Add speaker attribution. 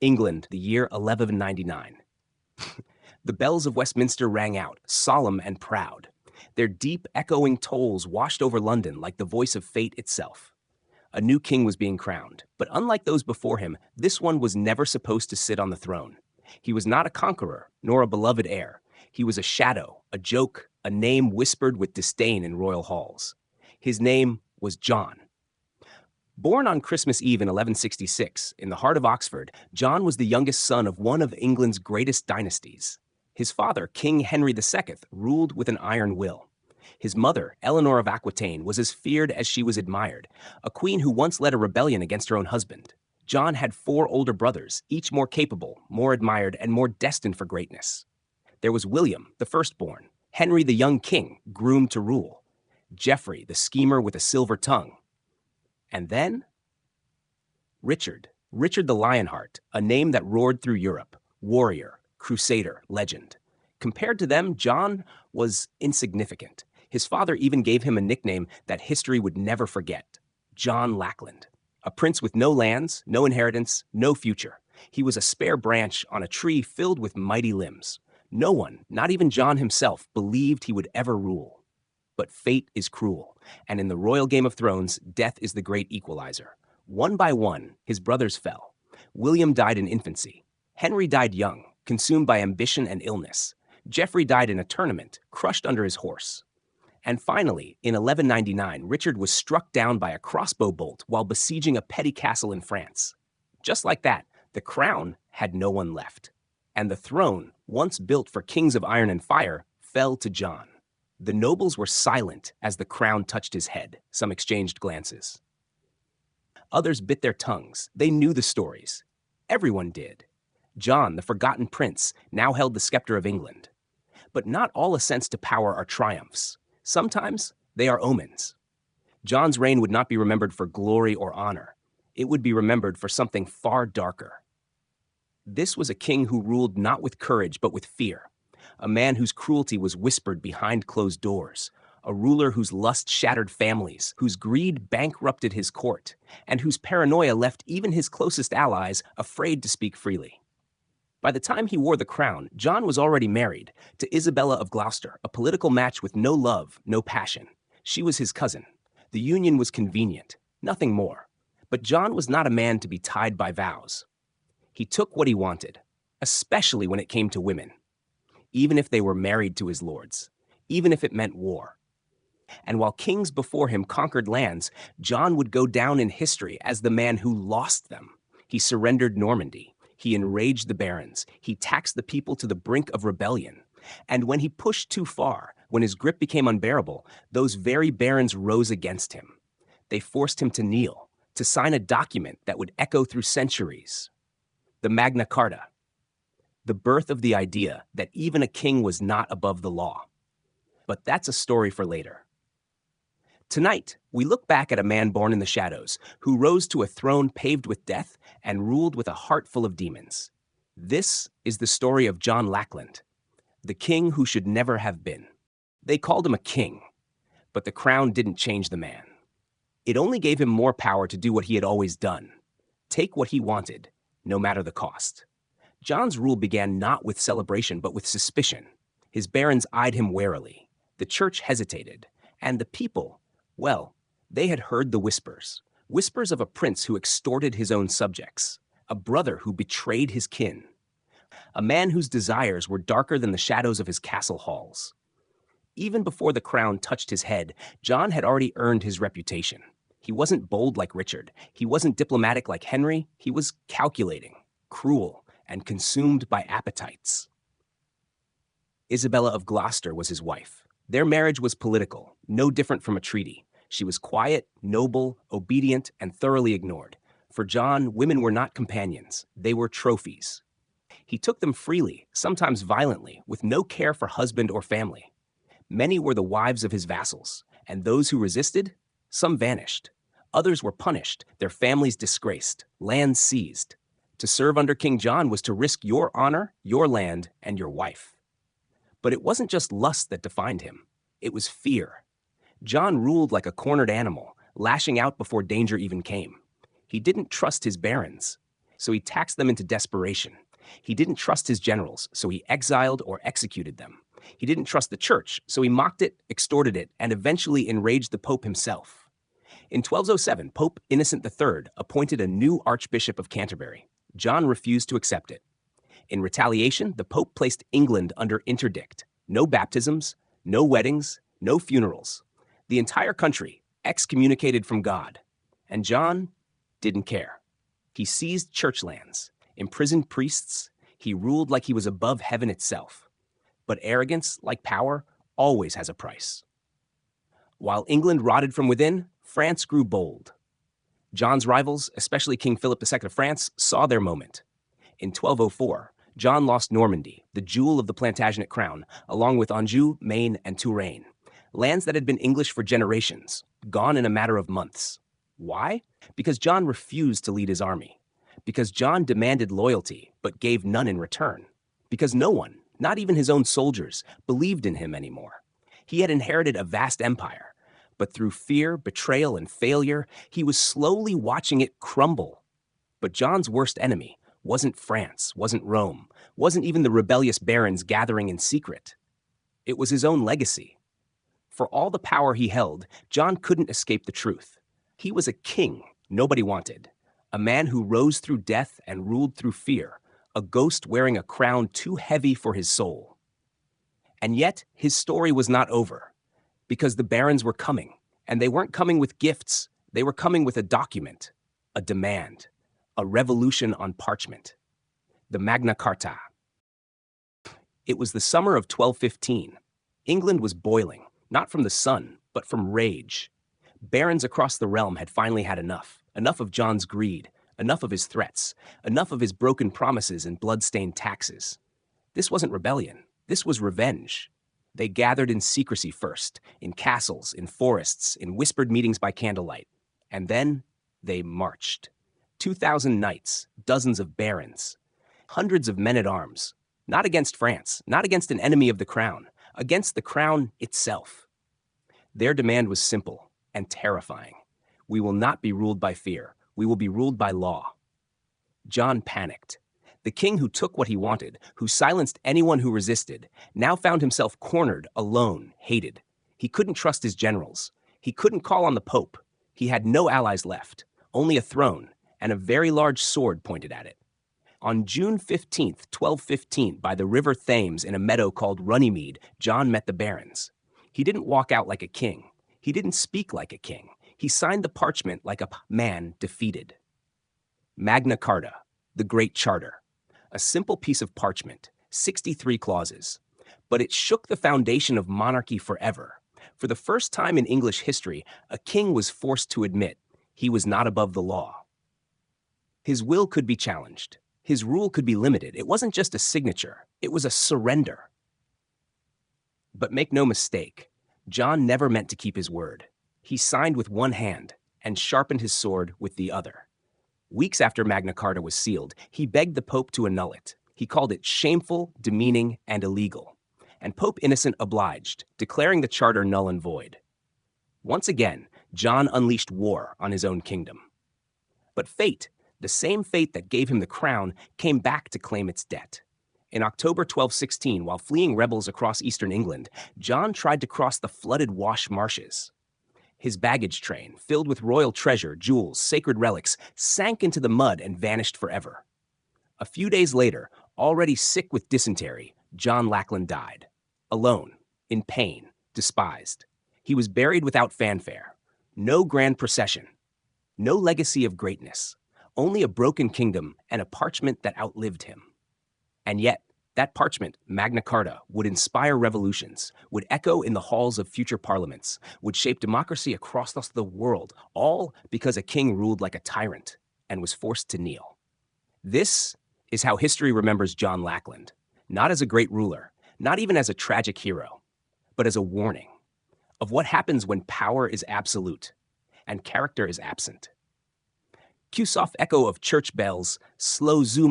Speaker 1: England, the year 1199. The bells of Westminster rang out, solemn and proud. Their deep, echoing tolls washed over London like the voice of fate itself. A new king was being crowned, but unlike those before him, this one was never supposed to sit on the throne. He was not a conqueror, nor a beloved heir. He was a shadow, a joke, a name whispered with disdain in royal halls. His name was John. Born on Christmas Eve in 1166, in the heart of Oxford, John was the youngest son of one of England's greatest dynasties. His father, King Henry II, ruled with an iron will. His mother, Eleanor of Aquitaine, was as feared as she was admired, a queen who once led a rebellion against her own husband. John had 4 older brothers, each more capable, more admired, and more destined for greatness. There was William, the firstborn, Henry the young king, groomed to rule, Geoffrey, the schemer with a silver tongue, and then Richard the Lionheart, a name that roared through Europe, warrior, crusader, legend. Compared to them, John was insignificant. His father even gave him a nickname that history would never forget, John Lackland, a prince with no lands, no inheritance, no future. He was a spare branch on a tree filled with mighty limbs. No one, not even John himself, believed he would ever rule. But fate is cruel, and in the royal Game of Thrones, death is the great equalizer. One by one, his brothers fell. William died in infancy. Henry died young, consumed by ambition and illness. Geoffrey died in a tournament, crushed under his horse. And finally, in 1199, Richard was struck down by a crossbow bolt while besieging a petty castle in France. Just like that, the crown had no one left. And the throne, once built for kings of iron and fire, fell to John. The nobles were silent as the crown touched his head. Some exchanged glances. Others bit their tongues. They knew the stories. Everyone did. John, the forgotten prince, now held the scepter of England. But not all ascents to power are triumphs. Sometimes they are omens. John's reign would not be remembered for glory or honor. It would be remembered for something far darker. This was a king who ruled not with courage but with fear. A man whose cruelty was whispered behind closed doors, a ruler whose lust shattered families, whose greed bankrupted his court, and whose paranoia left even his closest allies afraid to speak freely. By the time he wore the crown, John was already married to Isabella of Gloucester, a political match with no love, no passion. She was his cousin. The union was convenient, nothing more. But John was not a man to be tied by vows. He took what he wanted, especially when it came to women. Even if they were married to his lords, even if it meant war. And while kings before him conquered lands, John would go down in history as the man who lost them. He surrendered Normandy. He enraged the barons. He taxed the people to the brink of rebellion. And when he pushed too far, when his grip became unbearable, those very barons rose against him. They forced him to kneel, to sign a document that would echo through centuries. The Magna Carta. The birth of the idea that even a king was not above the law. But that's a story for later. Tonight, we look back at a man born in the shadows, who rose to a throne paved with death and ruled with a heart full of demons. This is the story of John Lackland, the king who should never have been. They called him a king, but the crown didn't change the man. It only gave him more power to do what he had always done, take what he wanted, no matter the cost. John's rule began not with celebration, but with suspicion. His barons eyed him warily. The church hesitated. And the people, well, they had heard the whispers. Whispers of a prince who extorted his own subjects. A brother who betrayed his kin. A man whose desires were darker than the shadows of his castle halls. Even before the crown touched his head, John had already earned his reputation. He wasn't bold like Richard. He wasn't diplomatic like Henry. He was calculating, cruel, and consumed by appetites. Isabella of Gloucester was his wife. Their marriage was political, no different from a treaty. She was quiet, noble, obedient, and thoroughly ignored. For John, women were not companions. They were trophies. He took them freely, sometimes violently, with no care for husband or family. Many were the wives of his vassals, and those who resisted, some vanished. Others were punished, their families disgraced, lands seized. To serve under King John was to risk your honor, your land, and your wife. But it wasn't just lust that defined him. It was fear. John ruled like a cornered animal, lashing out before danger even came. He didn't trust his barons. so he taxed them into desperation. He didn't trust his generals, so he exiled or executed them. He didn't trust the church, so he mocked it, extorted it, and eventually enraged the Pope himself. In 1207, Pope Innocent III appointed a new Archbishop of Canterbury. John refused to accept it. In retaliation, the Pope placed England under interdict. No baptisms, no weddings, no funerals. The entire country excommunicated from God. And John didn't care. He seized church lands, imprisoned priests. He ruled like he was above heaven itself. But arrogance, like power, always has a price. While England rotted from within, France grew bold. John's rivals, especially King Philip II of France, saw their moment. In 1204, John lost Normandy, the jewel of the Plantagenet crown, along with Anjou, Maine, and Touraine. Lands that had been English for generations, gone in a matter of months. Why? Because John refused to lead his army. Because John demanded loyalty, but gave none in return. Because no one, not even his own soldiers, believed in him anymore. He had inherited a vast empire, but through fear, betrayal, and failure, he was slowly watching it crumble. But John's worst enemy wasn't France, wasn't Rome, wasn't even the rebellious barons gathering in secret. It was his own legacy. For all the power he held, John couldn't escape the truth. He was a king nobody wanted, a man who rose through death and ruled through fear, a ghost wearing a crown too heavy for his soul. And yet, his story was not over, because the barons were coming, and they weren't coming with gifts. They were coming with a document, a demand, a revolution on parchment, the Magna Carta. It was the summer of 1215. England was boiling, not from the sun, but from rage. Barons across the realm had finally had enough of John's greed, enough of his threats, enough of his broken promises and blood-stained taxes. This wasn't rebellion. This was revenge. They gathered in secrecy first, in castles, in forests, in whispered meetings by candlelight. And then they marched. 2,000 knights, dozens of barons, hundreds of men-at-arms, not against France, not against an enemy of the crown, against the crown itself. Their demand was simple and terrifying. We will not be ruled by fear. We will be ruled by law. John panicked. The king who took what he wanted, who silenced anyone who resisted, now found himself cornered, alone, hated. He couldn't trust his generals. He couldn't call on the Pope. He had no allies left, only a throne and a very large sword pointed at it. On June 15th, 1215, by the river Thames in a meadow called Runnymede, John met the barons. He didn't walk out like a king. He didn't speak like a king. He signed the parchment like a man defeated. Magna Carta, the Great Charter. A simple piece of parchment, 63 clauses. But it shook the foundation of monarchy forever. For the first time in English history, a king was forced to admit he was not above the law. His will could be challenged. His rule could be limited. It wasn't just a signature. It was a surrender. But make no mistake, John never meant to keep his word. He signed with one hand and sharpened his sword with the other. Weeks after Magna Carta was sealed, he begged the Pope to annul it. He called it shameful, demeaning, and illegal. And Pope Innocent obliged, declaring the charter null and void. Once again, John unleashed war on his own kingdom. But fate, the same fate that gave him the crown, came back to claim its debt. In October 1216, while fleeing rebels across eastern England, John tried to cross the flooded Wash marshes. His baggage train, filled with royal treasure, jewels, sacred relics, sank into the mud and vanished forever. A few days later, already sick with dysentery, John Lackland died. Alone, in pain, despised. He was buried without fanfare. No grand procession. No legacy of greatness. Only a broken kingdom and a parchment that outlived him. And yet, that parchment, Magna Carta, would inspire revolutions, would echo in the halls of future parliaments, would shape democracy across the world, all because a king ruled like a tyrant and was forced to kneel. This is how history remembers John Lackland, not as a great ruler, not even as a tragic hero, but as a warning of what happens when power is absolute and character is absent. Cue soft echo of church bells, slow zoom